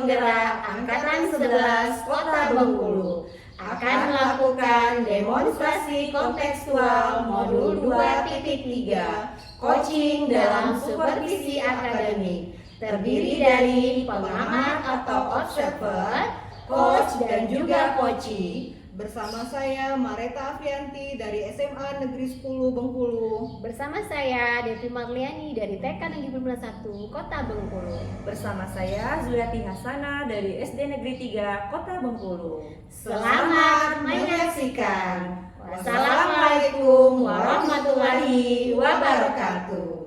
Penggerak Angkatan 11 Kota Bengkulu akan melakukan demonstrasi kontekstual modul 2.3 coaching dalam supervisi akademik, terdiri dari pengamat atau observer, coach dan juga coachee. Bersama saya Mareta Afrianti dari SMA Negeri 10 Bengkulu. Bersama saya Devi Marliani dari TK Negeri 1 Kota Bengkulu. Bersama saya Zuriati Hasana dari SD Negeri 3 Kota Bengkulu. Selamat menyaksikan. Wassalamualaikum warahmatullahi wabarakatuh.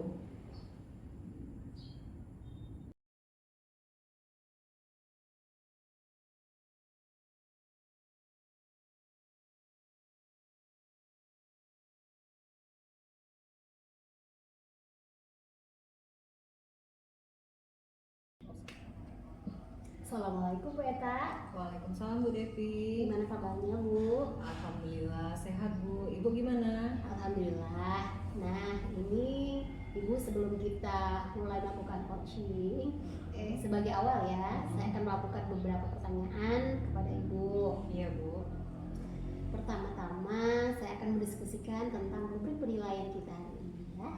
Assalamualaikum Bu Eta. Waalaikumsalam Bu Devi. Gimana kabarnya Bu? Alhamdulillah sehat Bu. Ibu gimana? Alhamdulillah. Nah ini Ibu sebelum kita mulai melakukan coaching, sebagai awal ya, saya akan melakukan beberapa pertanyaan kepada Ibu. Iya Bu. Pertama-tama saya akan mendiskusikan tentang rubrik penilaian kita hari ini ya.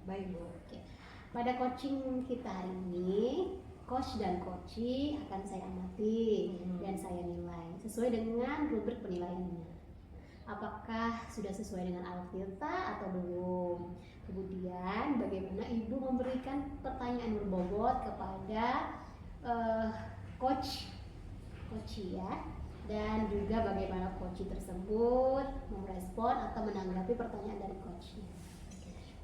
Baik Bu. Oke. Pada coaching kita hari ini, coach dan coachee akan saya amati dan saya nilai sesuai dengan rubrik penilaiannya. Apakah sudah sesuai dengan alfilta atau belum? Kemudian bagaimana Ibu memberikan pertanyaan berbobot kepada coachee ya, dan juga bagaimana coachee tersebut merespon atau menanggapi pertanyaan dari coachnya.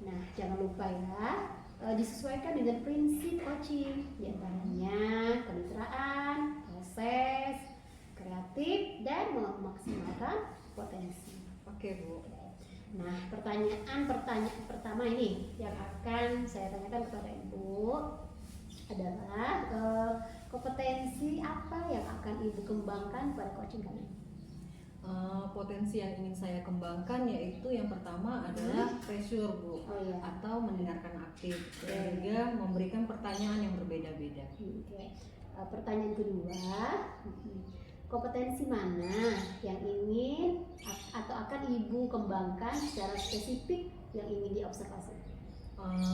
Nah, jangan lupa ya, disesuaikan dengan prinsip coaching, diantaranya kemitraan, proses, kreatif, dan memaksimalkan potensi. Oke Bu. Nah, pertanyaan pertama ini yang akan saya tanyakan kepada Ibu adalah kompetensi apa yang akan Ibu kembangkan pada coaching kali ini? Potensi yang ingin saya kembangkan yaitu yang pertama adalah pressure Bu, atau mendengarkan aktif, dan juga memberikan pertanyaan yang berbeda-beda. Pertanyaan kedua, kompetensi mana yang ingin atau akan Ibu kembangkan secara spesifik yang ingin diobservasi?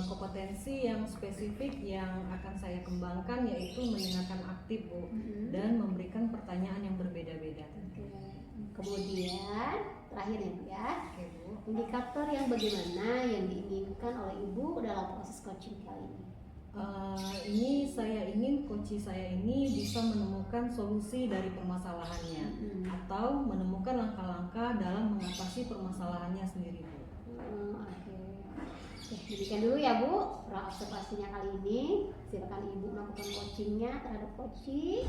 Kompetensi yang spesifik yang akan saya kembangkan yaitu mendengarkan aktif Bu, dan memberikan pertanyaan yang berbeda-beda. Kemudian terakhir ya, Oke, Bu. indikator yang bagaimana yang diinginkan oleh Ibu dalam proses coaching kali ini? Ini saya ingin coachee saya ini bisa menemukan solusi dari permasalahannya, atau menemukan langkah-langkah dalam mengatasi permasalahannya sendiri Bu. Oke, demikian dulu ya Bu observasinya kali ini. Silakan Ibu melakukan coachingnya terhadap coachee.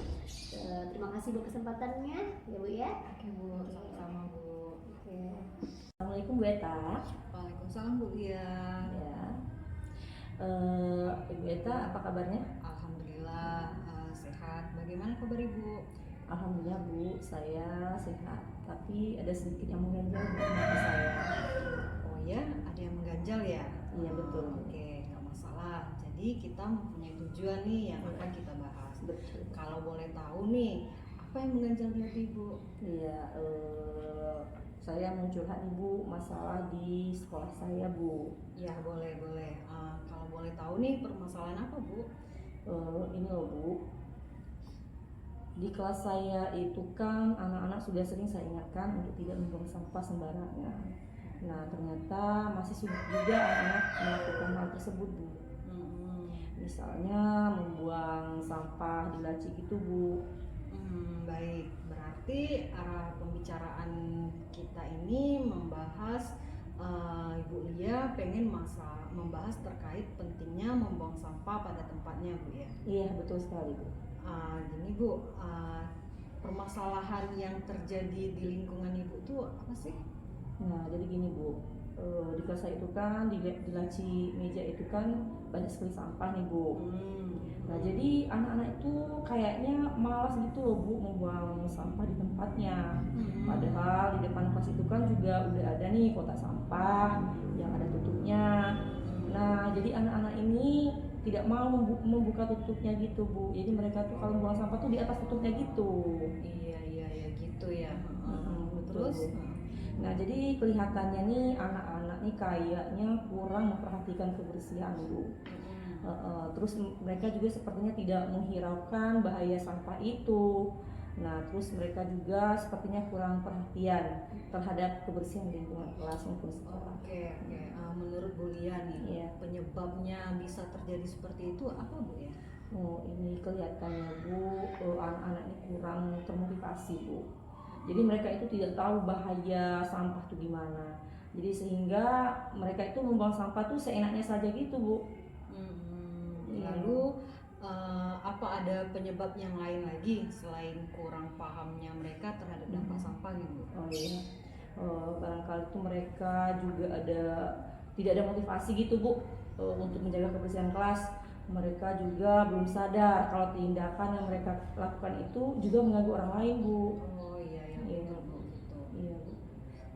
Terima kasih Bu kesempatannya ya Bu ya. Oke Bu, sama-sama Bu. Oke. Assalamualaikum Bu Eta. Waalaikumsalam Bu. Iya. Ya. Ibu Eta, apa kabarnya? Alhamdulillah sehat. Bagaimana kabar Ibu? Alhamdulillah Bu, saya sehat. Tapi ada sedikit yang mengganjal di hati saya. Oh ya, ada yang mengganjal ya? Iya betul. Oke, nggak masalah. Jadi kita mempunyai tujuan nih yang akan kita bahas. Betul. Kalau boleh tahu nih, apa yang mengganjal di hati Ibu? Iya, saya mau curhat Ibu masalah di sekolah saya Bu. Ya boleh. Kalau boleh tahu nih permasalahan apa Bu? Ini loh Bu, di kelas saya itu kan anak-anak sudah sering saya ingatkan untuk tidak membuang sampah sembarangan. Nah ternyata masih sulit juga anak-anak melakukan hal tersebut Bu. Misalnya membuang sampah di laci gitu Bu. Baik, berarti pembicaraan kita ini membahas Ibu Lia pengen membahas terkait pentingnya membuang sampah pada tempatnya Bu ya? Iya betul sekali Bu. Gini Bu, permasalahan yang terjadi di lingkungan Ibu itu apa sih? Nah jadi gini Bu, di kelas saya itu kan di laci meja itu kan banyak sekali sampah nih Bu. Nah jadi anak-anak itu kayaknya malas gitu loh Bu membuang sampah di tempatnya. Padahal di depan kelas itu kan juga udah ada nih kotak sampah yang ada tutupnya. Nah jadi anak-anak ini tidak mau membuka tutupnya gitu Bu. Jadi mereka tuh kalau buang sampah tuh di atas tutupnya gitu. Iya gitu ya. Betul, Terus Bu. Nah jadi kelihatannya nih anak-anak nih kayaknya kurang memperhatikan kebersihan Bu. Terus mereka juga sepertinya tidak menghiraukan bahaya sampah itu. Nah terus mereka juga sepertinya kurang perhatian terhadap kebersihan lingkungan kelas maupun sekolah. Oke. Menurut Bu Lia nih, Iya. penyebabnya bisa terjadi seperti itu apa Bu ya? Oh ini kelihatannya Bu, anak-anak ini kurang termotivasi Bu. Jadi mereka itu tidak tahu bahaya sampah itu gimana. Jadi sehingga mereka itu membuang sampah tuh seenaknya saja gitu Bu. Lalu apa ada penyebab yang lain lagi selain kurang pahamnya mereka terhadap dampak sampah nih Bu? Oh iya, barangkali itu mereka juga tidak ada motivasi gitu Bu, untuk menjaga kebersihan kelas. Mereka juga belum sadar kalau tindakan yang mereka lakukan itu juga mengganggu orang lain Bu. Oh iya Iya. betul Bu. Betul. Iya Bu.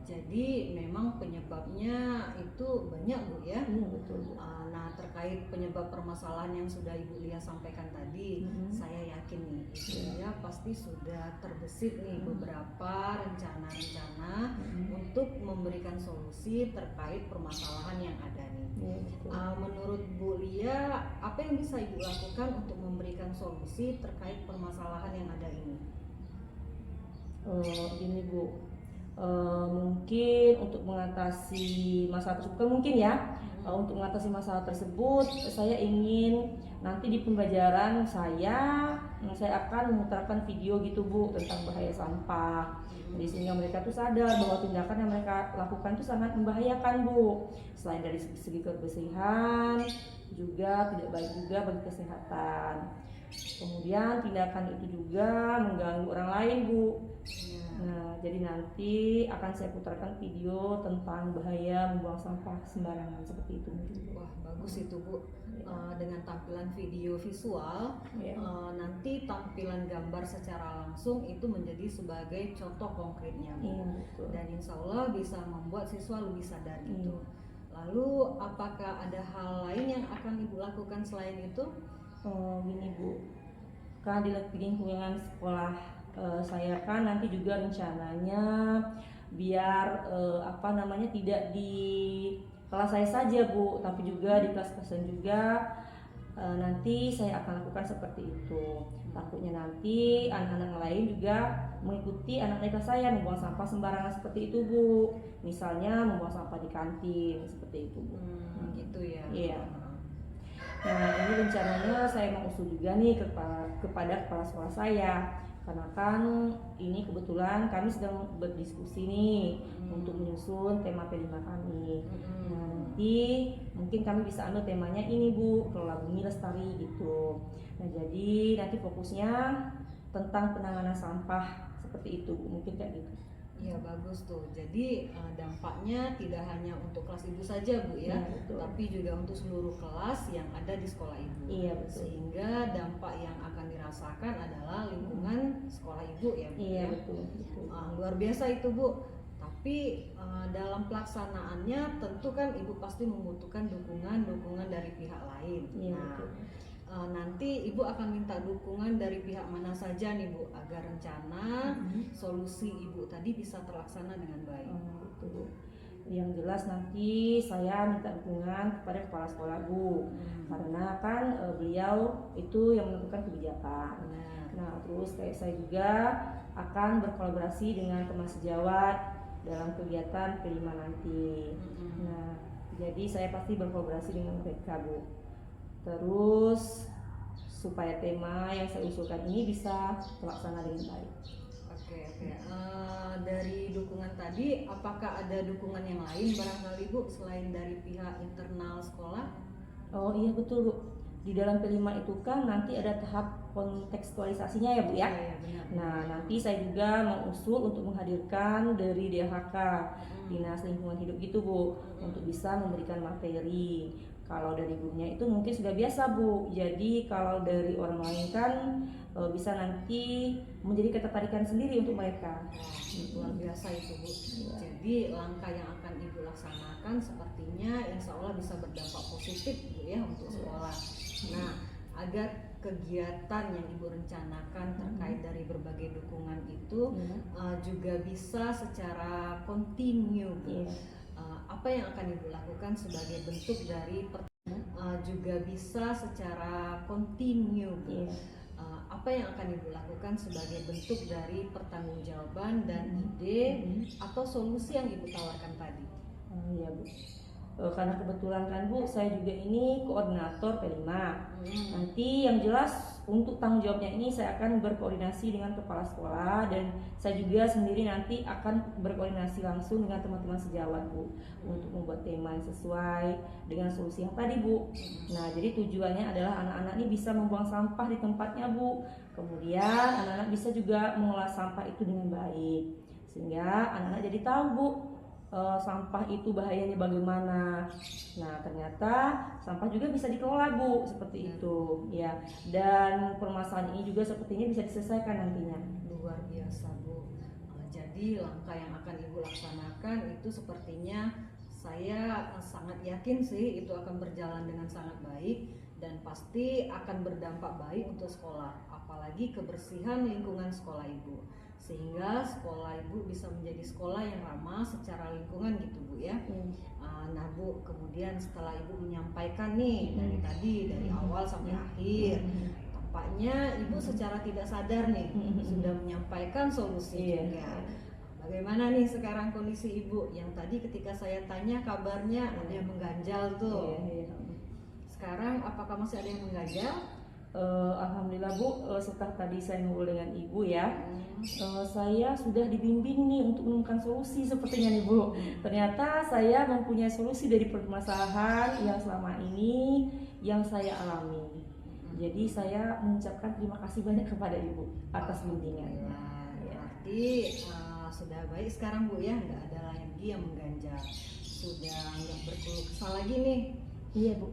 Jadi memang penyebabnya itu banyak Bu ya. Iya betul Bu. Nah terkait penyebab permasalahan yang sudah Ibu Lia sampaikan tadi, saya yakin nih Ibu Lia pasti sudah terbesit nih beberapa rencana-rencana untuk memberikan solusi terkait permasalahan yang ada nih. Iya betul. Menurut Bu Lia, apa yang bisa Ibu lakukan untuk memberikan solusi terkait permasalahan yang ada ini? Gini Bu, mungkin untuk mengatasi masalah tersebut mungkin ya. Untuk mengatasi masalah tersebut, saya ingin nanti di pembelajaran saya akan memutarkan video gitu Bu tentang bahaya sampah. Jadi sehingga mereka tuh sadar bahwa tindakan yang mereka lakukan itu sangat membahayakan Bu. Selain dari segi kebersihan, juga tidak baik juga bagi kesehatan. Kemudian tindakan itu juga mengganggu orang lain Bu. Nah, jadi nanti akan saya putarkan video tentang bahaya membuang sampah sembarangan seperti itu. Wah bagus itu Bu. Dengan tampilan video visual, nanti tampilan gambar secara langsung itu menjadi sebagai contoh konkretnya Bu. Iya, betul. Dan insya Allah bisa membuat siswa lebih sadar gitu. Lalu apakah ada hal lain yang akan Ibu lakukan selain itu? Gini Bu, kan di lingkungan sekolah saya kan nanti juga rencananya biar tidak di kelas saya saja Bu, tapi juga di kelas-kelasan juga nanti saya akan lakukan seperti itu. Takutnya nanti anak-anak lain juga mengikuti anak-anak kelas saya membuang sampah sembarangan seperti itu Bu. Misalnya membuang sampah di kantin seperti itu Bu. Gitu ya. Iya. Nah ini rencananya saya mau usul juga nih kepada kepala sekolah saya. Karena kan ini kebetulan kami sedang berdiskusi nih untuk menyusun tema P5 kami. Nah nanti mungkin kami bisa ambil temanya ini Bu, kelola bumi lestari gitu. Nah jadi nanti fokusnya tentang penanganan sampah seperti itu Bu, mungkin kayak gitu. Iya bagus tuh. Jadi dampaknya tidak hanya untuk kelas Ibu saja Bu ya, Betul. tapi juga untuk seluruh kelas yang ada di sekolah Ibu. Iya betul. Sehingga dampak yang akan dirasakan adalah lingkungan sekolah Ibu ya Bu. Iya ya? betul. Luar biasa itu Bu. Tapi dalam pelaksanaannya tentu kan Ibu pasti membutuhkan dukungan dari pihak lain. Iya Nah, betul. nanti Ibu akan minta dukungan dari pihak mana saja nih Bu agar rencana solusi Ibu tadi bisa terlaksana dengan baik. Betul. Yang jelas nanti saya minta dukungan kepada kepala sekolah Bu, karena kan beliau itu yang menentukan kebijakan. Nah terus saya juga akan berkolaborasi dengan teman sejawat dalam kegiatan P5 nanti. Nah jadi saya pasti berkolaborasi dengan mereka Bu. Terus supaya tema yang saya usulkan ini bisa terlaksana dengan baik. Oke. Dari dukungan tadi, apakah ada dukungan yang lain barangkali Bu selain dari pihak internal sekolah? Oh iya betul Bu. Di dalam P5 itu kan nanti ada tahap kontekstualisasinya ya Bu ya. Iya, benar. Nah nanti saya juga mengusul untuk menghadirkan dari DHK Dinas Lingkungan Hidup gitu Bu, untuk bisa memberikan materi Kalau dari gurunya itu mungkin sudah biasa Bu. Jadi kalau dari orang lain kan bisa nanti menjadi ketertarikan sendiri untuk mereka. Luar biasa itu Bu. Jadi langkah yang akan Ibu laksanakan sepertinya insya Allah bisa berdampak positif Bu ya untuk sekolah. Nah, agar kegiatan yang Ibu rencanakan terkait dari berbagai dukungan itu juga bisa secara kontinu Bu. Apa yang akan Ibu lakukan sebagai bentuk dari juga bisa secara kontinu Bu. Apa yang akan Ibu lakukan sebagai bentuk dari pertanggungjawaban dan ide atau solusi yang Ibu tawarkan tadi? Iya Bu. Karena kebetulan kan Bu, saya juga ini koordinator P5. Nanti yang jelas untuk tanggung jawabnya ini saya akan berkoordinasi dengan kepala sekolah, dan saya juga sendiri nanti akan berkoordinasi langsung dengan teman-teman sejawat Bu untuk membuat tema yang sesuai dengan solusi yang tadi Bu. Nah, jadi tujuannya adalah anak-anak ini bisa membuang sampah di tempatnya Bu. Kemudian anak-anak bisa juga mengolah sampah itu dengan baik, sehingga anak-anak jadi tahu Bu sampah itu bahayanya bagaimana. Nah, ternyata sampah juga bisa dikelola Bu, seperti itu ya. Dan permasalahan ini juga sepertinya bisa diselesaikan nantinya. Luar biasa Bu. Jadi langkah yang akan Ibu laksanakan itu sepertinya saya sangat yakin sih itu akan berjalan dengan sangat baik dan pasti akan berdampak baik untuk sekolah, apalagi kebersihan lingkungan sekolah Ibu, sehingga sekolah Ibu bisa menjadi sekolah yang ramah secara lingkungan gitu Bu ya. Nah Bu, kemudian setelah Ibu menyampaikan nih dari awal sampai akhir, tampaknya Ibu secara tidak sadar nih sudah menyampaikan solusi juga. Bagaimana nih sekarang kondisi Ibu? Yang tadi ketika saya tanya kabarnya ada yang mengganjal tuh. Sekarang apakah masih ada yang mengganjal? Alhamdulillah Bu, setelah tadi saya ngobrol dengan Ibu ya, saya sudah dibimbing nih untuk menemukan solusi sepertinya nih Bu. Ternyata saya mempunyai solusi dari permasalahan yang selama ini yang saya alami. Jadi saya mengucapkan terima kasih banyak kepada Ibu atas bimbingannya. Berarti sudah baik sekarang Bu ya, nggak ada lagi yang mengganjal, sudah nggak berkeluh kesah lagi nih. Iya Bu.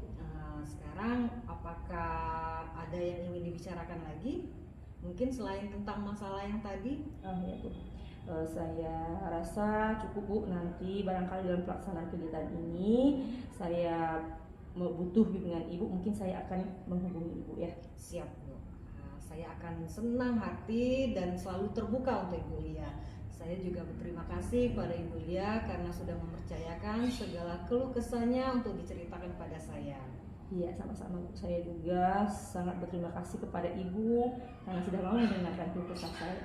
Sekarang apakah ada yang ingin dibicarakan lagi? Mungkin selain tentang masalah yang tadi? Ya Bu. Saya rasa cukup Bu. Nanti barangkali dalam pelaksanaan kegiatan ini saya butuh bimbingan Ibu, mungkin saya akan menghubungi Ibu ya. Siap Bu. Saya akan senang hati dan selalu terbuka untuk Ibu Lia. Saya juga berterima kasih pada Ibu Lia karena sudah mempercayakan segala keluh kesahnya untuk diceritakan pada saya. Iya, sama-sama Bu. Saya juga sangat berterima kasih kepada Ibu karena sudah mau mendengarkan keluh kesah saya.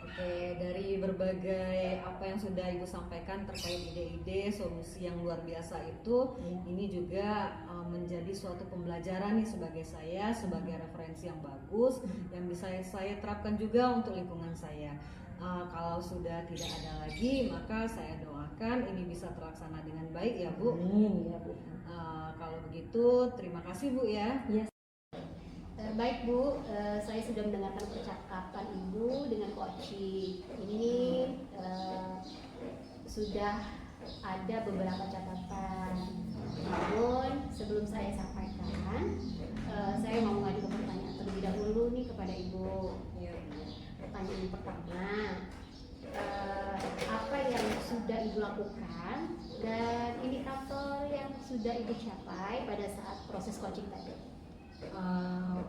Oke, dari berbagai apa yang sudah Ibu sampaikan terkait ide-ide solusi yang luar biasa itu, ini juga menjadi suatu pembelajaran nih sebagai saya, sebagai referensi yang bagus yang bisa saya terapkan juga untuk lingkungan saya. Kalau sudah tidak ada lagi, maka saya doakan ini bisa terlaksana dengan baik ya Bu. Amin ya Bu. Kalau begitu terima kasih Bu ya. Yes. Baik Bu, saya sudah mendengarkan percakapan Ibu dengan Koci. Ini sudah ada beberapa catatan. Namun sebelum saya sampaikan, saya mau mengajukan pertanyaan terlebih dahulu nih kepada Ibu. Pertanyaan pertama, apa yang sudah Ibu lakukan dan indikator yang sudah Ibu capai pada saat proses coaching tadi?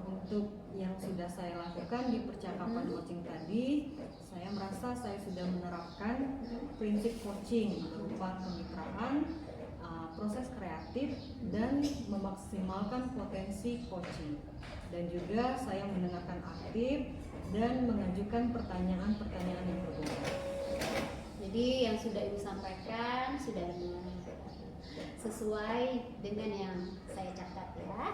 Untuk yang sudah saya lakukan di percakapan coaching tadi, saya merasa saya sudah menerapkan prinsip coaching berupa kemitraan, proses kreatif, dan memaksimalkan potensi coaching. Dan juga saya mendengarkan aktif dan mengajukan pertanyaan-pertanyaan yang berbeda. Jadi yang sudah Ibu sampaikan sudah sesuai dengan yang saya catat ya,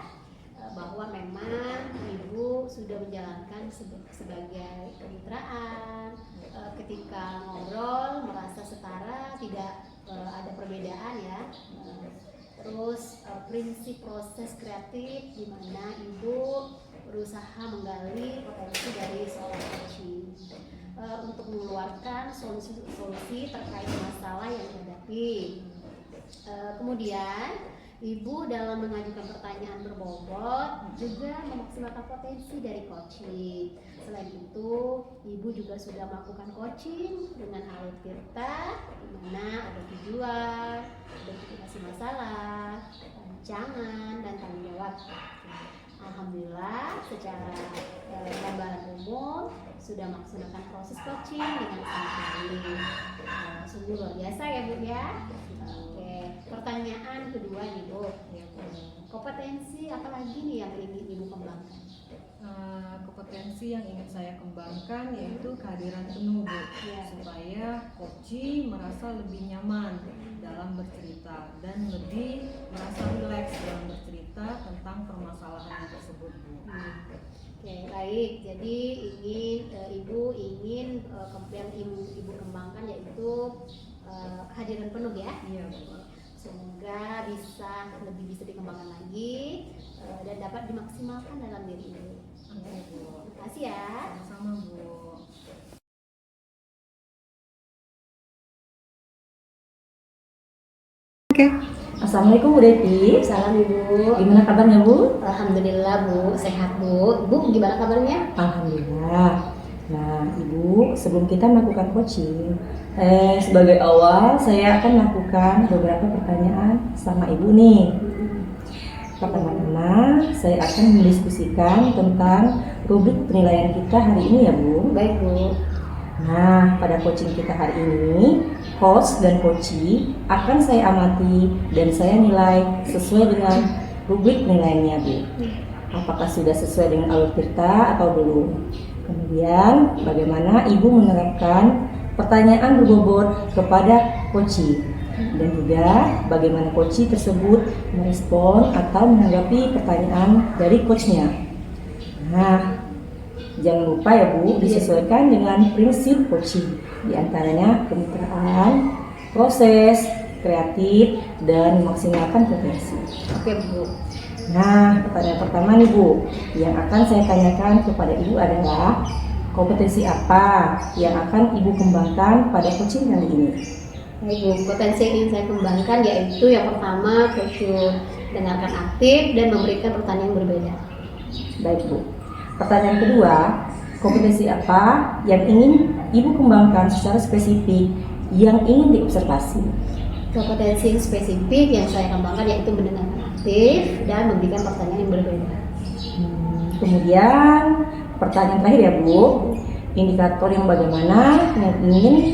bahwa memang Ibu sudah menjalankan sebagai kemitraan, ketika ngobrol merasa setara, tidak ada perbedaan ya. Terus prinsip proses kreatif di mana Ibu berusaha menggali potensi dari seorang coaching untuk mengeluarkan solusi terkait masalah yang dihadapi. Kemudian Ibu dalam mengajukan pertanyaan berbobot juga memaksimalkan potensi dari coaching. Selain itu, Ibu juga sudah melakukan coaching dengan alur tirta, di mana ada tujuan, identifikasi masalah, rancangan, dan tanggung jawab. Alhamdulillah, secara gambaran umum sudah melaksanakan proses coaching dengan sangat baik. Sungguh luar biasa ya Bu ya. Oke, pertanyaan kedua nih Bu. Kompetensi apa lagi nih yang ingin Ibu kembangkan? Kompetensi yang ingin saya kembangkan yaitu kehadiran penuh Bu, supaya coach merasa lebih nyaman dalam bercerita dan lebih merasa rileks dalam bercerita tentang permasalahan tersebut Bu. Oke, baik. Jadi Ibu ingin yang Ibu kembangkan yaitu kehadiran penuh ya. Iya Bu. Semoga lebih bisa dikembangkan lagi dan dapat dimaksimalkan dalam diri Ibu. Oke Bu. Terima kasih ya. Sama-sama Bu. Assalamualaikum Bu Devi. Salam Ibu. Gimana kabarnya Bu? Alhamdulillah Bu, sehat Bu. Ibu gimana kabarnya? Alhamdulillah. Nah Ibu, sebelum kita melakukan coaching, sebagai awal saya akan melakukan beberapa pertanyaan sama Ibu nih. Pertama-tama saya akan mendiskusikan tentang rubrik penilaian kita hari ini ya Bu. Baik Bu. Nah, pada coaching kita hari ini, host dan coachee akan saya amati dan saya nilai sesuai dengan rubrik penilaiannya Bu. Apakah sudah sesuai dengan alur tirta atau belum? Kemudian, bagaimana Ibu menerapkan pertanyaan berbobot kepada coachee? Dan juga bagaimana coachee tersebut merespon atau menanggapi pertanyaan dari coachnya. Nah, jangan lupa ya Bu, disesuaikan dengan prinsip coaching, diantaranya kemitraan, proses, kreatif, dan memaksimalkan potensi. Oke Bu. Nah, pertanyaan pertama nih Bu, yang akan saya tanyakan kepada Ibu adalah kompetensi apa yang akan Ibu kembangkan pada coaching kali ini? Baik Bu, potensi yang ingin saya kembangkan yaitu yang pertama dengarkan aktif dan memberikan pertanyaan yang berbeda. Baik Bu. Pertanyaan kedua, kompetensi apa yang ingin Ibu kembangkan secara spesifik yang ingin diobservasi? Kompetensi yang spesifik yang saya kembangkan yaitu mendengarkan aktif dan memberikan pertanyaan yang berbeda. Kemudian pertanyaan terakhir ya Bu, indikator yang bagaimana yang ingin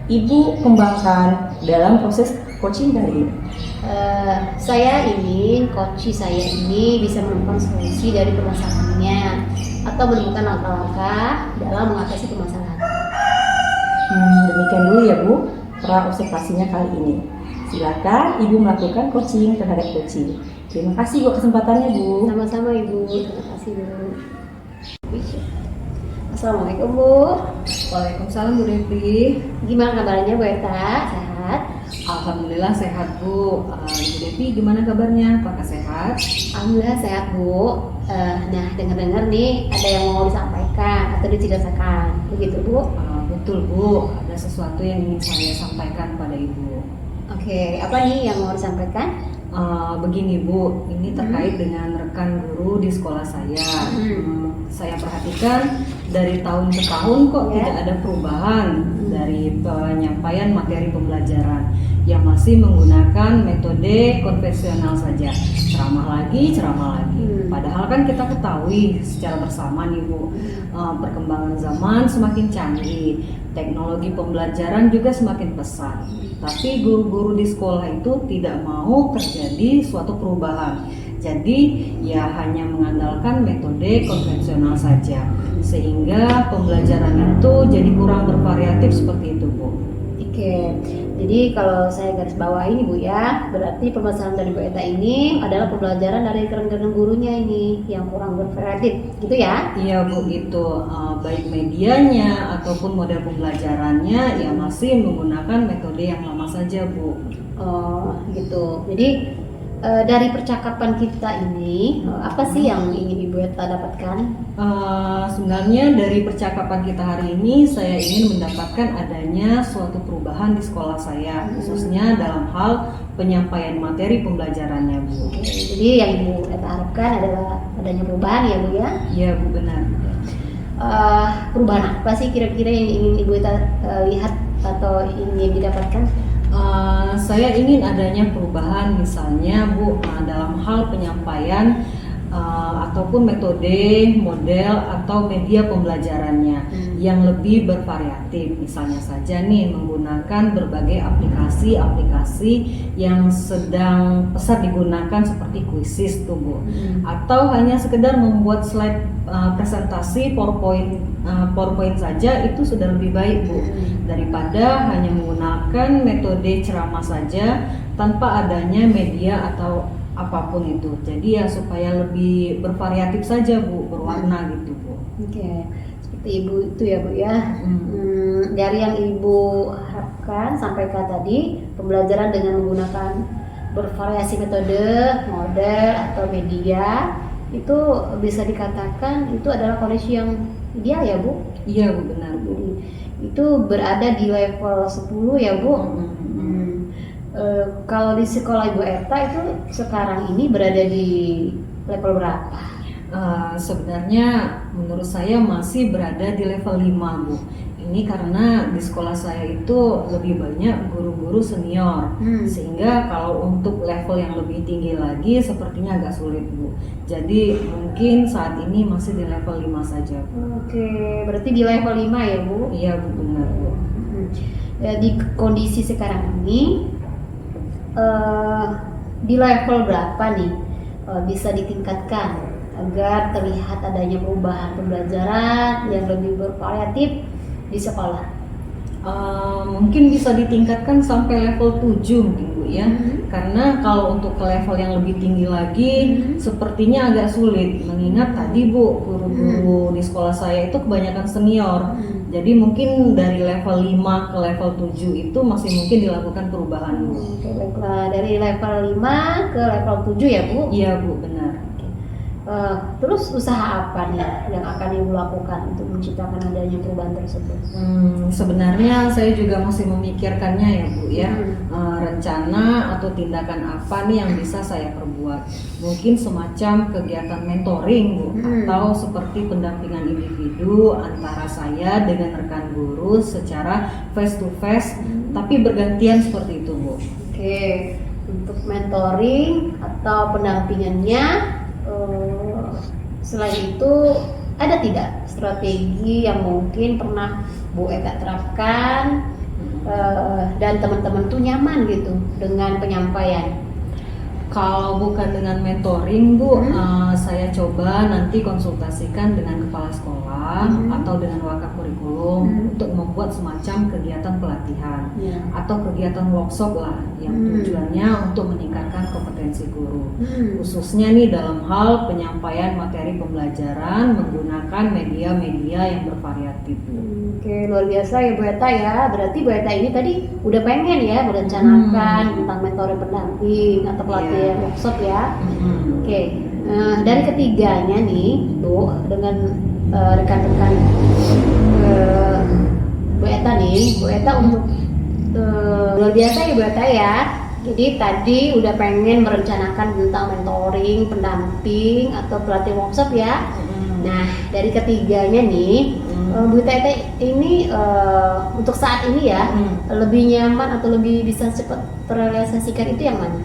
Ibu kembangkan dalam proses coaching kali ini? Saya ingin coach saya ini bisa menemukan solusi dari permasalahannya atau menemukan langkah-langkah dalam mengatasi permasalahan. Demikian dulu ya Bu, pra-observasinya kali ini. Silakan Ibu melakukan coaching terhadap coaching. Terima kasih buat kesempatannya Bu. Sama-sama Ibu, terima kasih Bu. Assalamualaikum Bu. Waalaikumsalam Bu Devi. Gimana kabarnya Bu Eta? Sehat? Alhamdulillah sehat Bu. Ibu Devi gimana kabarnya? Apakah sehat? Alhamdulillah sehat Bu. Nah, dengar-dengar nih ada yang mau disampaikan atau diceritakan, begitu Bu? Betul Bu, ada sesuatu yang ingin saya sampaikan pada Ibu. Oke, apa nih yang mau disampaikan? Begini Bu, ini terkait dengan rekan guru di sekolah saya. Saya perhatikan dari tahun ke tahun kok tidak ada perubahan dari penyampaian materi pembelajaran yang masih menggunakan metode konvensional saja, ceramah lagi. Padahal kan kita ketahui secara bersama nih Bu, perkembangan zaman semakin canggih, teknologi pembelajaran juga semakin pesat. Tapi guru-guru di sekolah itu tidak mau terjadi suatu perubahan. Jadi ya hanya mengandalkan metode konvensional saja, sehingga pembelajaran itu jadi kurang bervariatif seperti itu Bu. Oke, jadi kalau saya garis bawah ini Bu ya, berarti permasalahan dari Bu Eta ini adalah pembelajaran dari rekan-rekan gurunya ini yang kurang bervariatif, gitu ya? Iya Bu, gitu. Baik medianya ataupun model pembelajarannya ya masih menggunakan metode yang lama saja Bu. Oh gitu. Jadi dari percakapan kita ini apa sih yang ingin Ibu Eta dapatkan? Sebenarnya dari percakapan kita hari ini saya ingin mendapatkan adanya suatu perubahan di sekolah saya, khususnya dalam hal penyampaian materi pembelajarannya, Bu. Oke, jadi yang Ibu Eta harapkan adalah adanya perubahan ya Bu ya. Iya, Bu, benar. Perubahan apa sih kira-kira yang ingin Ibu Eta lihat atau ingin didapatkan? Saya ingin adanya perubahan, misalnya Bu, dalam hal penyampaian ataupun metode, model atau media pembelajarannya yang lebih bervariatif. Misalnya saja nih menggunakan berbagai aplikasi-aplikasi yang sedang pesat digunakan seperti Quizizz tuh, Bu. Atau hanya sekedar membuat slide presentasi PowerPoint saja itu sudah lebih baik, Bu, daripada hanya menggunakan metode ceramah saja tanpa adanya media atau apapun itu. Jadi ya supaya lebih bervariatif saja, Bu, berwarna gitu, Bu. Oke, seperti Ibu itu ya Bu ya. Dari yang Ibu harapkan sampaikan tadi, pembelajaran dengan menggunakan bervariasi metode, model atau media itu bisa dikatakan itu adalah kondisi yang ideal ya Bu. Iya, Bu, benar, Bu. Itu berada di level 10 ya Bu. Kalau di sekolah Ibu Eta itu sekarang ini berada di level berapa? Sebenarnya menurut saya masih berada di level 5, Bu. Ini karena di sekolah saya itu lebih banyak guru-guru senior, sehingga kalau untuk level yang lebih tinggi lagi sepertinya agak sulit, Bu. Jadi mungkin saat ini masih di level 5 saja, Bu. Oke, berarti di level 5 ya Bu? Iya, Bu, benar, Bu. Di kondisi sekarang ini di level berapa nih bisa ditingkatkan agar terlihat adanya perubahan pembelajaran yang lebih bervariatif di sekolah? Mungkin bisa ditingkatkan sampai level 7 mungkin, Bu ya. Karena kalau untuk ke level yang lebih tinggi lagi sepertinya agak sulit, mengingat tadi, Bu, guru-guru di sekolah saya itu kebanyakan senior. Jadi mungkin dari level 5 ke level 7 itu masih mungkin dilakukan perubahan, Bu. Oke, baiklah. Dari level 5 ke level 7 ya Bu? Iya, Bu, benar. Terus usaha apa nih yang akan Ibu lakukan untuk menciptakan adanya perubahan tersebut? Sebenarnya saya juga masih memikirkannya ya, Bu ya. Rencana atau tindakan apa nih yang bisa saya perbuat? Mungkin semacam kegiatan mentoring, Bu, atau seperti pendampingan individu antara saya dengan rekan guru secara face to face, tapi bergantian seperti itu, Bu. Oke, untuk mentoring atau pendampingannya, selain itu ada tidak strategi yang mungkin pernah Bu Eka terapkan dan teman-teman tuh nyaman gitu dengan penyampaian? Kalau bukan dengan mentoring, Bu, saya coba nanti konsultasikan dengan kepala sekolah atau dengan wakaf kurikulum untuk membuat semacam kegiatan pelatihan atau kegiatan workshop lah yang tujuannya untuk meningkatkan kompetensi guru, khususnya nih dalam hal penyampaian materi pembelajaran menggunakan media-media yang bervariatif. Oke, luar biasa ya Bu Eta ya. Berarti Bu Eta ini tadi udah pengen ya merencanakan tentang mentoring pendamping atau pelatihan workshop ya. Oke, dari ketiganya nih Bu, dengan rekan-rekan Bu Eta nih, Bu Eta untuk luar biasa ya Bu Eta ya. Jadi tadi udah pengen merencanakan tentang mentoring, pendamping atau pelatihan workshop ya. Nah, dari ketiganya nih, Bu Tete ini untuk saat ini ya lebih nyaman atau lebih bisa cepat terrealisasikan itu yang mana?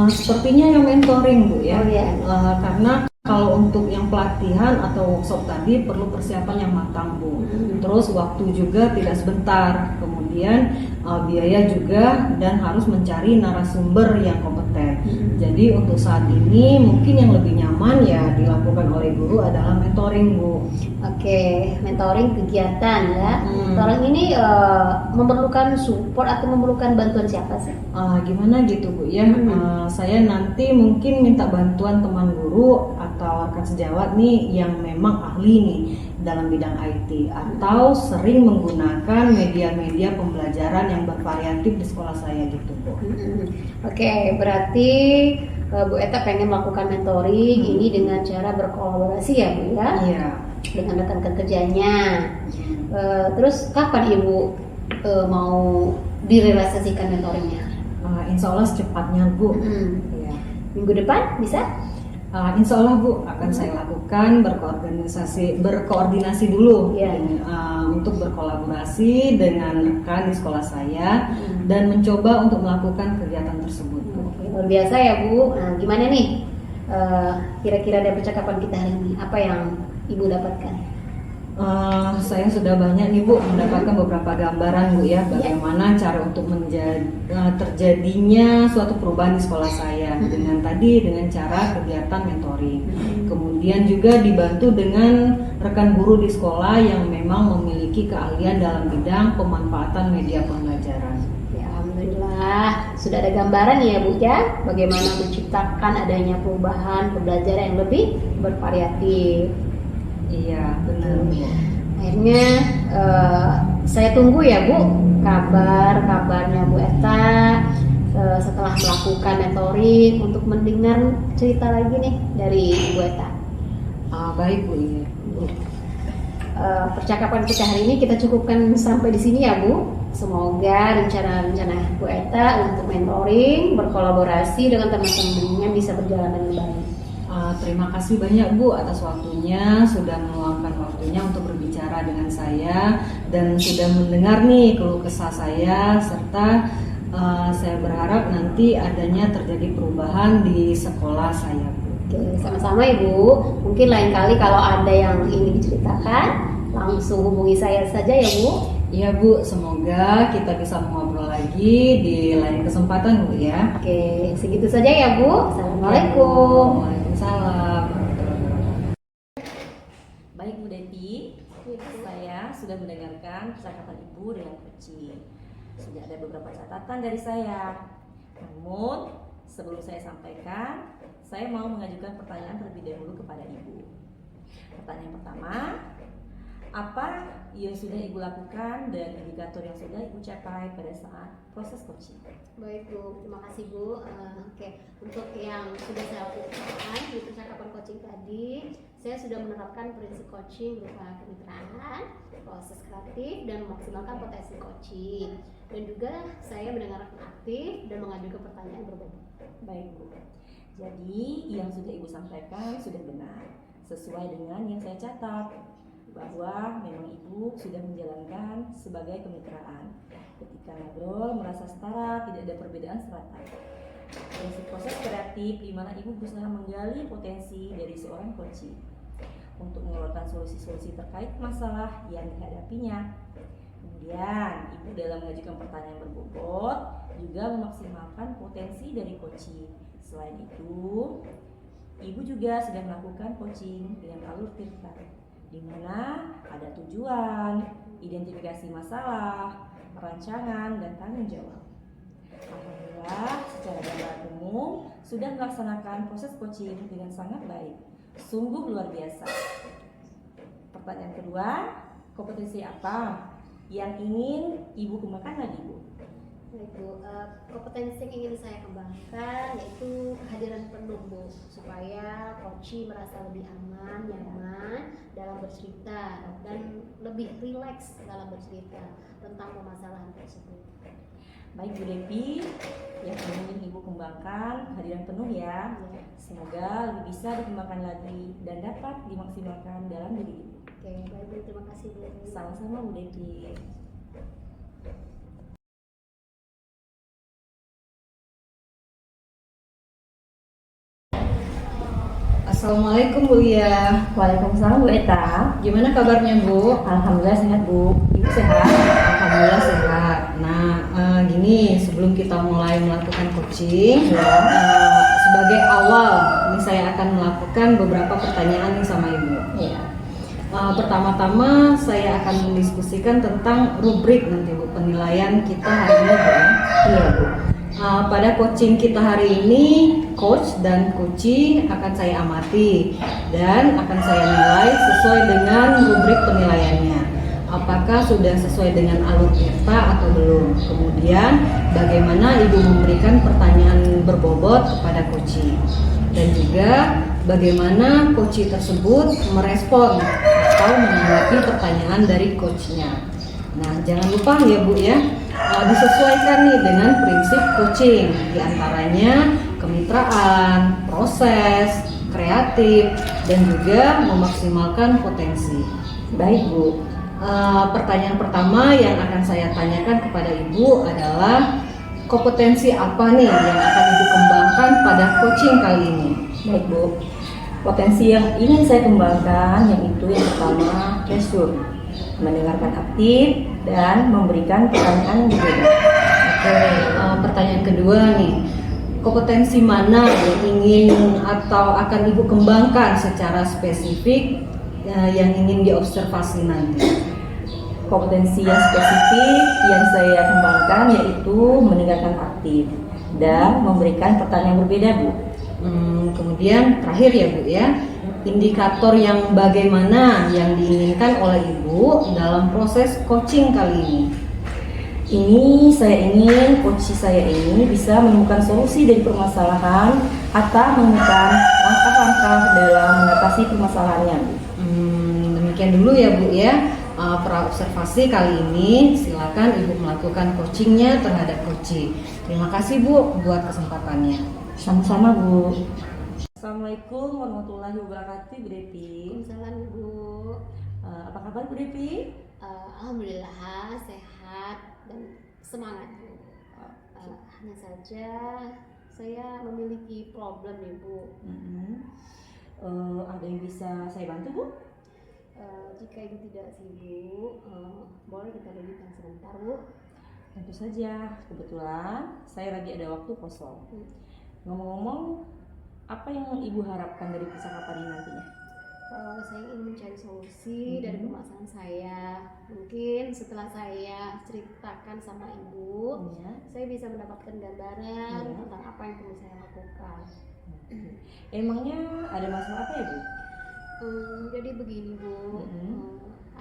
Sepertinya yang mentoring, Bu ya. Oh, iya. Karena kalau untuk yang pelatihan atau workshop tadi perlu persiapan yang matang, Bu. Terus waktu juga tidak sebentar. Kemudian biaya juga, dan harus mencari narasumber yang kompeten. Jadi untuk saat ini mungkin yang lebih nyaman ya dilakukan oleh guru adalah mentoring, Bu. Oke, mentoring kegiatan ya. Mentoring ini memerlukan support atau memerlukan bantuan siapa sih? Gimana gitu, Bu ya. Saya nanti mungkin minta bantuan teman guru atau rekan sejawat nih yang memang ahli nih dalam bidang IT atau sering menggunakan media-media pembelajaran yang bervariatif di sekolah saya gitu, Bu. Oke, berarti Bu Eta pengen melakukan mentoring ini dengan cara berkolaborasi ya Bu ya? Iya. Dengan rekan kerjanya. Terus kapan Ibu mau direalisasikan mentoringnya? Insya Allah secepatnya Bu. Ya. Minggu depan bisa? Insya Allah Bu akan saya lakukan berkoordinasi dulu Iya. untuk berkolaborasi dengan rekan di sekolah saya dan mencoba untuk melakukan kegiatan tersebut Bu. Oke, luar biasa ya Bu. Nah, gimana nih kira-kira dari percakapan kita hari ini, apa yang Ibu dapatkan? Saya sudah banyak nih Bu mendapatkan beberapa gambaran Bu ya bagaimana cara untuk terjadinya suatu perubahan di sekolah saya dengan cara kegiatan mentoring. Kemudian juga dibantu dengan rekan guru di sekolah yang memang memiliki keahlian dalam bidang pemanfaatan media pembelajaran. Ya, alhamdulillah sudah ada gambaran ya Bu ya, bagaimana menciptakan adanya perubahan pembelajaran yang lebih bervariatif. Iya benar Bu. Akhirnya saya tunggu ya Bu kabarnya Bu Eta setelah melakukan mentoring untuk mendengar cerita lagi nih dari Bu Eta. Baik Bu. Iya. Percakapan kita hari ini kita cukupkan sampai di sini ya Bu. Semoga rencana-rencana Bu Eta untuk mentoring berkolaborasi dengan teman-temannya bisa berjalan dengan baik. Terima kasih banyak Bu atas waktunya, sudah meluangkan waktunya untuk berbicara dengan saya dan sudah mendengar nih keluh kesah saya serta saya berharap nanti adanya terjadi perubahan di sekolah saya Bu. Oke, sama-sama Ibu. Mungkin lain kali kalau ada yang ingin diceritakan langsung hubungi saya saja ya Bu. Iya Bu, semoga kita bisa mengobrol lagi di lain kesempatan Bu ya. Oke, segitu saja ya Bu. Assalamualaikum. Waalaikumsalam. Baik Bu Devi, saya sudah mendengarkan percakapan Ibu dengan Koci. Sudah ada beberapa catatan dari saya. Namun sebelum saya sampaikan, saya mau mengajukan pertanyaan terlebih dahulu kepada Ibu. Pertanyaan pertama, apa yang sudah Ibu lakukan dan indikator yang sudah Ibu capai pada saat proses coaching? Baik Bu, terima kasih Bu. Oke, untuk yang sudah saya lakukan di percakapan coaching tadi, saya sudah menerapkan prinsip coaching berupa kemitraan, proses kreatif, dan memaksimalkan potensi coaching. Dan juga saya mendengarkan aktif dan mengajukan pertanyaan berbobot. Baik Bu, jadi yang sudah Ibu sampaikan sudah benar, sesuai dengan yang saya catat, bahwa memang Ibu sudah menjalankan sebagai kemitraan. Ketika ngobrol merasa setara, tidak ada perbedaan strata. Prinsip proses kreatif di mana Ibu berusaha menggali potensi dari seorang coach untuk mengeluarkan solusi-solusi terkait masalah yang dihadapinya. Kemudian Ibu dalam mengajukan pertanyaan berbobot juga memaksimalkan potensi dari coach. Selain itu, Ibu juga sudah melakukan coaching dengan alur tripartit, di mana ada tujuan, identifikasi masalah, perancangan, dan tanggung jawab. Alhamdulillah, secara gambaran umum sudah melaksanakan proses coaching dengan sangat baik. Sungguh luar biasa. Pertanyaan kedua, kompetensi apa yang ingin Ibu kembangkan lagi, Bu? Baik Bu, kompetensi yang ingin saya kembangkan yaitu kehadiran penuh Bu, supaya coach merasa lebih aman, nyaman dalam bercerita dan lebih rileks dalam bercerita tentang permasalahan tersebut. Baik Bu Devi, yang ingin Ibu kembangkan kehadiran penuh ya. Semoga lebih bisa dikembangkan lagi dan dapat dimaksimalkan dalam diri Ibu. Oke, baik Bu, terima kasih Bu. Sama-sama Bu Devi. Assalamualaikum Bu Lia. Waalaikumsalam Bu Eta. Gimana kabarnya Bu? Alhamdulillah sehat Bu. Ibu sehat? Alhamdulillah sehat. Nah, gini sebelum kita mulai melakukan coaching, sebagai awal, ini saya akan melakukan beberapa pertanyaan nih sama Ibu. Iya. Pertama-tama saya akan mendiskusikan tentang rubrik nanti Bu, penilaian kita hari ini Bu. Iya Bu. Pada coaching kita hari ini, coach dan coachee akan saya amati dan akan saya nilai sesuai dengan rubrik penilaiannya. Apakah sudah sesuai dengan alur kita atau belum? Kemudian bagaimana Ibu memberikan pertanyaan berbobot kepada coachee dan juga bagaimana coachee tersebut merespon atau menanggapi pertanyaan dari coachnya. Nah, jangan lupa ya Bu ya, disesuaikan nih dengan prinsip coaching, diantaranya kemitraan, proses, kreatif, dan juga memaksimalkan potensi. Baik Bu. Pertanyaan pertama yang akan saya tanyakan kepada Ibu adalah kompetensi apa nih yang akan Ibu kembangkan pada coaching kali ini? Baik Bu. Potensi yang ingin saya kembangkan yaitu yang pertama pressure, mendengarkan aktif dan memberikan pertanyaan yang berbeda. Oke, pertanyaan kedua nih, kompetensi mana yang ingin atau akan Ibu kembangkan secara spesifik yang ingin diobservasi nanti? Kompetensi yang spesifik yang saya kembangkan yaitu mendengarkan aktif dan memberikan pertanyaan yang berbeda Bu. Kemudian terakhir ya Bu ya, indikator yang bagaimana yang diinginkan oleh Ibu dalam proses coaching kali ini? Ini saya ingin coach saya ini bisa menemukan solusi dari permasalahan atau menemukan langkah-langkah dalam mengatasi permasalahannya. Demikian dulu ya Bu ya, praobservasi kali ini. Silakan Ibu melakukan coachingnya terhadap coaching. Terima kasih Bu buat kesempatannya. Sama-sama Bu. Assalamualaikum warahmatullahi wabarakatuh Bu Devi. Waalaikumsalam Ibu. Apa kabar Bu Devi? Alhamdulillah sehat dan semangat Bu. Hanya saja saya memiliki problem nih Bu. Ada yang bisa saya bantu Bu? Jika Ibu tidak sibuk, boleh kita berbincang sebentar Bu? Tentu saja, kebetulan saya lagi ada waktu kosong. Ngomong-ngomong, apa yang Ibu harapkan dari percakapan ini nantinya? Saya ingin mencari solusi dari permasalahan saya. Mungkin setelah saya ceritakan sama Ibu, saya bisa mendapatkan gambaran tentang apa yang perlu saya lakukan. Emangnya ada masalah apa ya Bu? Jadi begini Bu,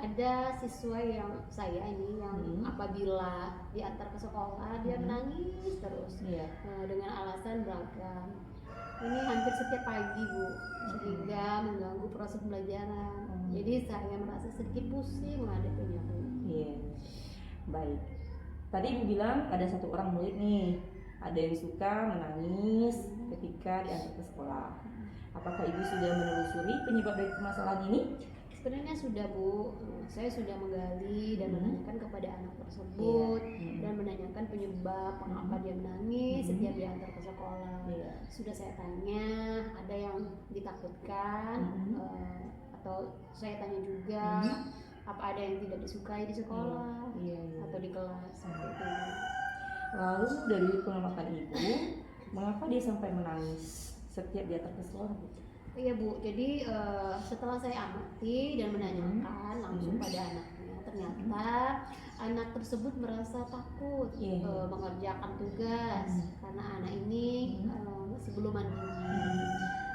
ada siswa yang saya ini yang apabila diantar ke sekolah dia menangis terus dengan alasan beragam. Ini hampir setiap pagi Bu, sehingga mengganggu proses pembelajaran. Jadi saya merasa sedikit pusing menghadapinya Bu. Iya, baik. Tadi Ibu bilang ada satu orang murid nih, ada yang suka menangis ketika diantar ke sekolah. Apakah Ibu sudah menelusuri penyebab dari permasalahan ini? Sebenarnya sudah Bu, saya sudah menggali dan menanyakan kepada anak tersebut dan menanyakan penyebab mengapa dia menangis setiap diantar ke sekolah. Sudah saya tanya, ada yang ditakutkan atau saya tanya juga apa ada yang tidak disukai di sekolah atau di kelas seperti itu. Lalu dari pengamatan Ibu, mengapa dia sampai menangis setiap diantar ke sekolah Bu? Iya Bu, jadi setelah saya amati dan menanyakan langsung pada anaknya, ternyata anak tersebut merasa takut mengerjakan tugas karena anak ini masih belum mandiri.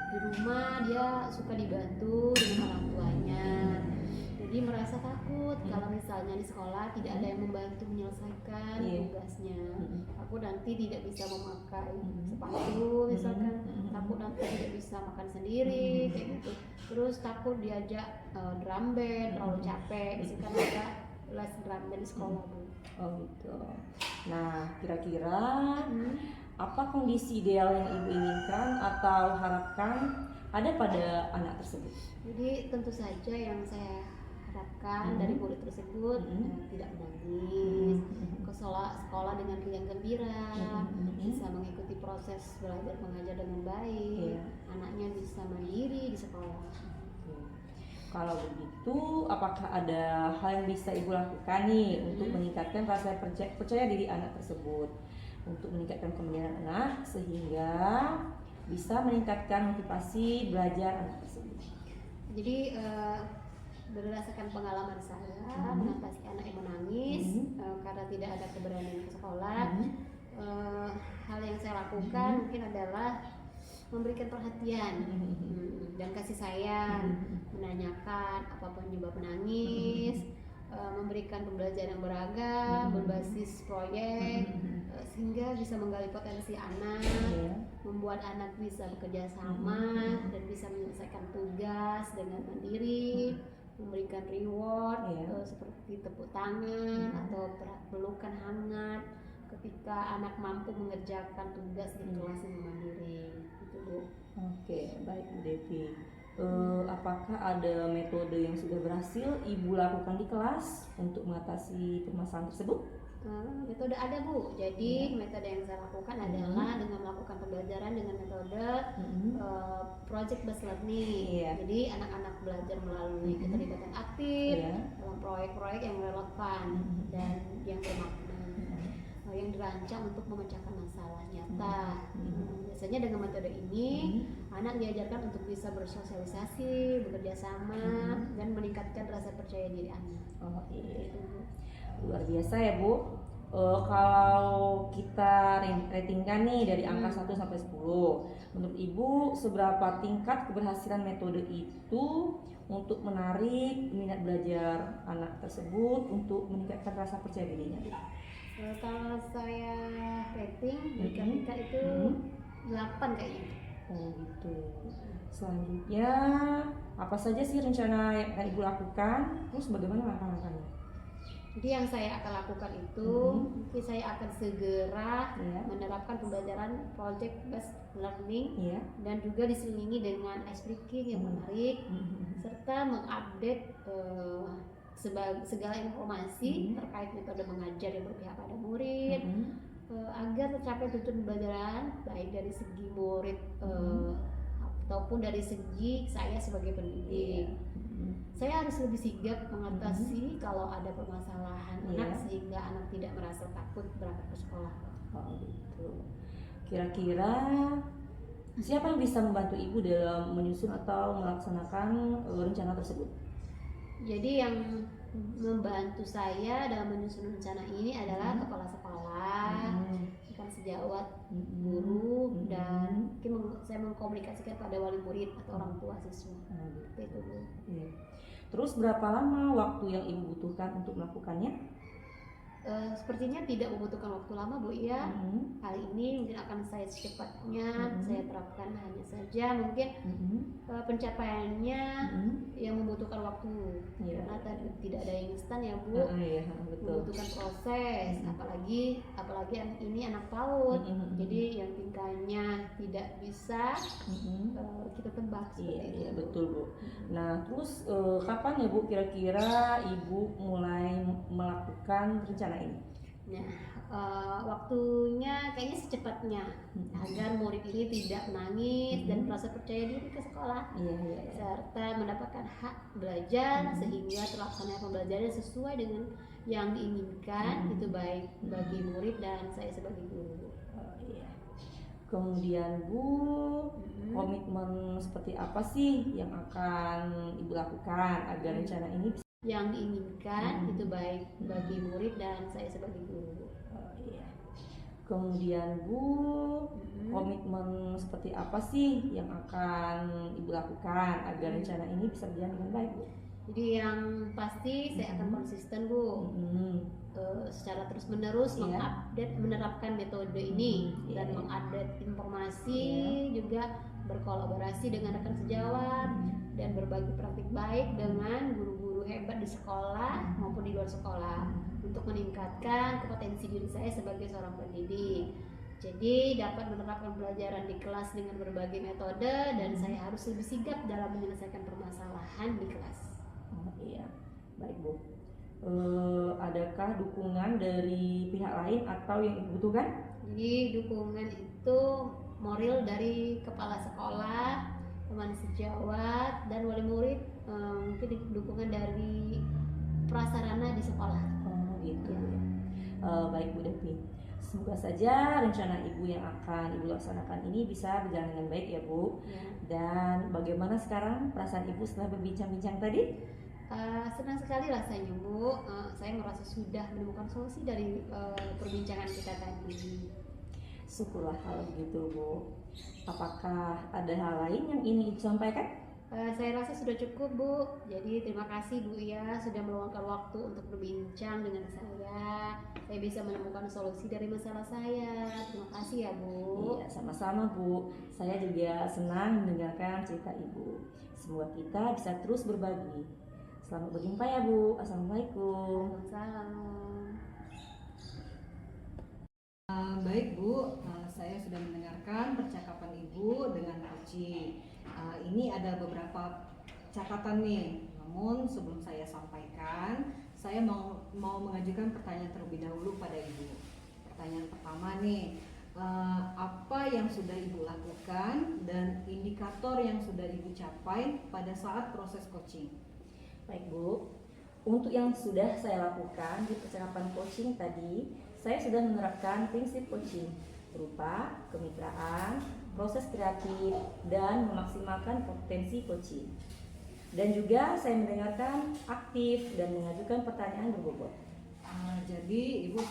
Di rumah dia suka dibantu dengan orang tuanya, jadi merasa takut kalau misalnya di sekolah tidak ada yang membantu menyelesaikan tugasnya. Takut nanti tidak bisa memakai sepatu misalkan, takut nanti tidak bisa makan sendiri kayak gitu. Terus takut diajak drum band, terlalu capek misalkan ada les drum band di sekolah Bu. Oh gitu. Nah, kira-kira apa kondisi ideal yang Ibu inginkan atau harapkan ada pada anak tersebut? Jadi tentu saja yang saya harapkan dari murid tersebut tidak menangis, ke sekolah dengan riang gembira, bisa mengikuti proses belajar mengajar dengan baik, anaknya bisa mandiri di sekolah. Kalau begitu, apakah ada hal yang bisa Ibu lakukan nih untuk meningkatkan rasa percaya diri anak tersebut, untuk meningkatkan kemenangan anak sehingga bisa meningkatkan motivasi belajar anak tersebut? Jadi berdasarkan pengalaman saya mengatasi anak yang menangis karena tidak ada keberanian ke sekolah, hal yang saya lakukan mungkin adalah memberikan perhatian dan kasih sayang, menanyakan apa penyebab menangis, memberikan pembelajaran yang beragam berbasis proyek sehingga bisa menggali potensi anak, membuat anak bisa bekerja sama dan bisa menyelesaikan tugas dengan mandiri. memberikan reward Iya. seperti tepuk tangan atau pelukan hangat ketika anak mampu mengerjakan tugas di kelas dengan mandiri. Gitu, Bu. Oke, baik Bu Devi. Apakah ada metode yang sudah berhasil Ibu lakukan di kelas untuk mengatasi permasalahan tersebut? Metode ada, Bu. Jadi metode yang saya lakukan adalah dengan melakukan pembelajaran dengan metode project based learning. Iya. Jadi anak-anak belajar melalui keterlibatan aktif Iya. dalam proyek-proyek yang relevan dan yang bermakna, yang dirancang untuk memecahkan masalah nyata. Biasanya dengan metode ini anak diajarkan untuk bisa bersosialisasi, bekerja sama, dan meningkatkan rasa percaya diri anak. Oh iya. Gitu, Bu. Luar biasa ya Bu. Kalau kita ratingkan nih dari angka 1 sampai 10, menurut Ibu seberapa tingkat keberhasilan metode itu untuk menarik minat belajar anak tersebut untuk meningkatkan rasa percaya dirinya? Kalau saya rating berikan tingkat itu 8 kayaknya. Oh gitu. Selanjutnya apa saja sih rencana yang akan Ibu lakukan? Terus bagaimana langkah-langkahnya? Jadi yang saya akan lakukan itu mungkin saya akan segera Iya. menerapkan pembelajaran project based learning Iya. dan juga diselingi dengan ice breaking yang menarik serta mengupdate segala informasi terkait metode mengajar yang berpihak pada murid agar tercapai tujuan pembelajaran baik dari segi murid ataupun dari segi saya sebagai pendidik. Saya harus lebih sigap mengatasi kalau ada permasalahan anak sehingga anak tidak merasa takut berangkat ke sekolah. Oh gitu. Kira-kira siapa yang bisa membantu Ibu dalam menyusun atau melaksanakan rencana tersebut? Jadi yang membantu saya dalam menyusun rencana ini adalah kepala sekolah, rekan sejawat, guru, dan mungkin saya mengkomunikasikan pada wali murid atau orang tua siswa. Itu, Bu. Iya. Terus berapa lama waktu yang Ibu butuhkan untuk melakukannya? Sepertinya tidak membutuhkan waktu lama, Bu, ya. Kali ini mungkin akan saya secepatnya saya terapkan, hanya saja mungkin pencapaiannya yang membutuhkan waktu. Iya. Karena tidak ada yang instan ya, Bu. Iya, betul. Membutuhkan proses, apalagi ini anak PAUD. Jadi yang tingkahnya tidak bisa kita tebak seperti Iya, itu. iya betul Bu. Nah terus kapan ya Bu kira-kira Ibu mulai melakukan rencana ini? Nah, waktunya kayaknya secepatnya agar murid ini tidak menangis dan merasa percaya diri ke sekolah, Iya. serta mendapatkan hak belajar sehingga terlaksana pembelajaran sesuai dengan yang diinginkan, itu baik bagi murid dan saya sebagai guru. Oh, iya. Kemudian Bu, komitmen seperti apa sih yang akan Ibu lakukan agar rencana ini bisa? Yang diinginkan, itu baik bagi murid dan saya sebagai guru. Oh, iya. Kemudian Bu, komitmen seperti apa sih yang akan Ibu lakukan agar rencana ini bisa berjalan dengan baik Bu? Jadi yang pasti saya akan konsisten, Bu, secara terus menerus mengupdate, menerapkan metode ini dan mengupdate informasi, juga berkolaborasi dengan rekan sejawat dan berbagi praktik baik dengan guru-guru hebat di sekolah maupun di luar sekolah untuk meningkatkan kompetensi diri saya sebagai seorang pendidik. Jadi dapat menerapkan pelajaran di kelas dengan berbagai metode dan saya harus lebih sigap dalam menyelesaikan permasalahan di kelas. Oh iya, baik Bu. Adakah dukungan dari pihak lain atau yang Ibu butuhkan? Jadi dukungan itu moral dari kepala sekolah, teman sejawat, dan wali murid, mungkin dukungan dari prasarana di sekolah. Oh gitu ya. Baik Bu Devi. Semoga saja rencana Ibu yang akan Ibu laksanakan ini bisa berjalan dengan baik ya Bu. Dan bagaimana sekarang perasaan Ibu setelah berbincang-bincang tadi? Senang sekali rasanya, Bu. Saya merasa sudah menemukan solusi dari perbincangan kita tadi. Syukurlah kalau begitu Bu. Apakah ada hal lain yang ingin Ibu sampaikan? Saya rasa sudah cukup, Bu. Jadi terima kasih Bu ya sudah meluangkan waktu untuk berbincang dengan saya. Saya bisa menemukan solusi dari masalah saya. Terima kasih ya, Bu. Iya, sama-sama Bu. Saya juga senang mendengarkan cerita Ibu. Semoga kita bisa terus berbagi. Selamat berjumpa ya Bu. Assalamualaikum. Waalaikumsalam. Baik Bu, saya sudah mendengarkan percakapan Ibu dengan Koci. Ini ada beberapa catatan nih. Namun sebelum saya sampaikan, saya mau mengajukan pertanyaan terlebih dahulu pada Ibu. Pertanyaan pertama nih, apa yang sudah Ibu lakukan dan indikator yang sudah Ibu capai pada saat proses coaching? Baik Bu, untuk yang sudah saya lakukan di percakapan coaching tadi, saya sudah menerapkan prinsip coaching berupa kemitraan, proses kreatif, dan memaksimalkan potensi coaching. Dan juga saya mendengarkan aktif dan mengajukan pertanyaan berbobot. Jadi Ibu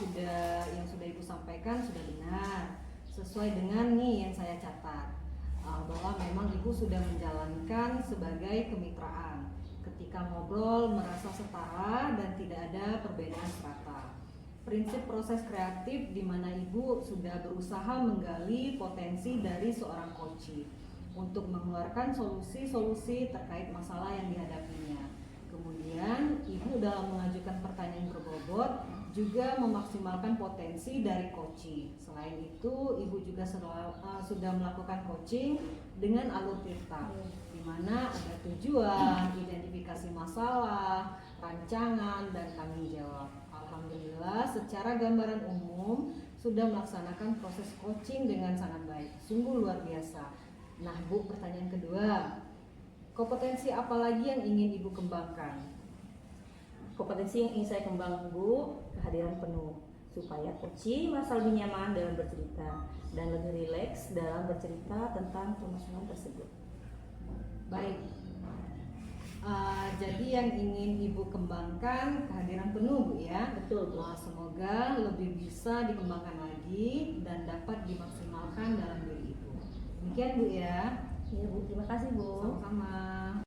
yang sudah Ibu sampaikan sudah benar, sesuai dengan nih yang saya catat, bahwa memang Ibu sudah menjalankan sebagai kemitraan. Ketika ngobrol merasa setara dan tidak ada perbedaan strata. Prinsip proses kreatif di mana Ibu sudah berusaha menggali potensi dari seorang coach untuk mengeluarkan solusi-solusi terkait masalah yang dihadapinya. Kemudian Ibu dalam mengajukan pertanyaan berbobot juga memaksimalkan potensi dari coach. Selain itu Ibu juga sudah melakukan coaching dengan alur tirta, di mana ada tujuan, identifikasi masalah, rancangan, dan tanggung jawab. Alhamdulillah secara gambaran umum sudah melaksanakan proses coaching dengan sangat baik. Sungguh luar biasa. Nah Bu, pertanyaan kedua, kompetensi apa lagi yang ingin Ibu kembangkan? Kompetensi yang ingin saya kembangkan Bu, kehadiran penuh, supaya coaching merasa lebih nyaman dalam bercerita dan lebih rileks dalam bercerita tentang permasalahan tersebut. Baik, jadi yang ingin Ibu kembangkan kehadiran penuh Bu ya. Betul Bu. Semoga lebih bisa dikembangkan lagi dan dapat dimaksimalkan dalam diri Ibu. Demikian Bu ya. Iya Bu, terima kasih Bu. Sama-sama.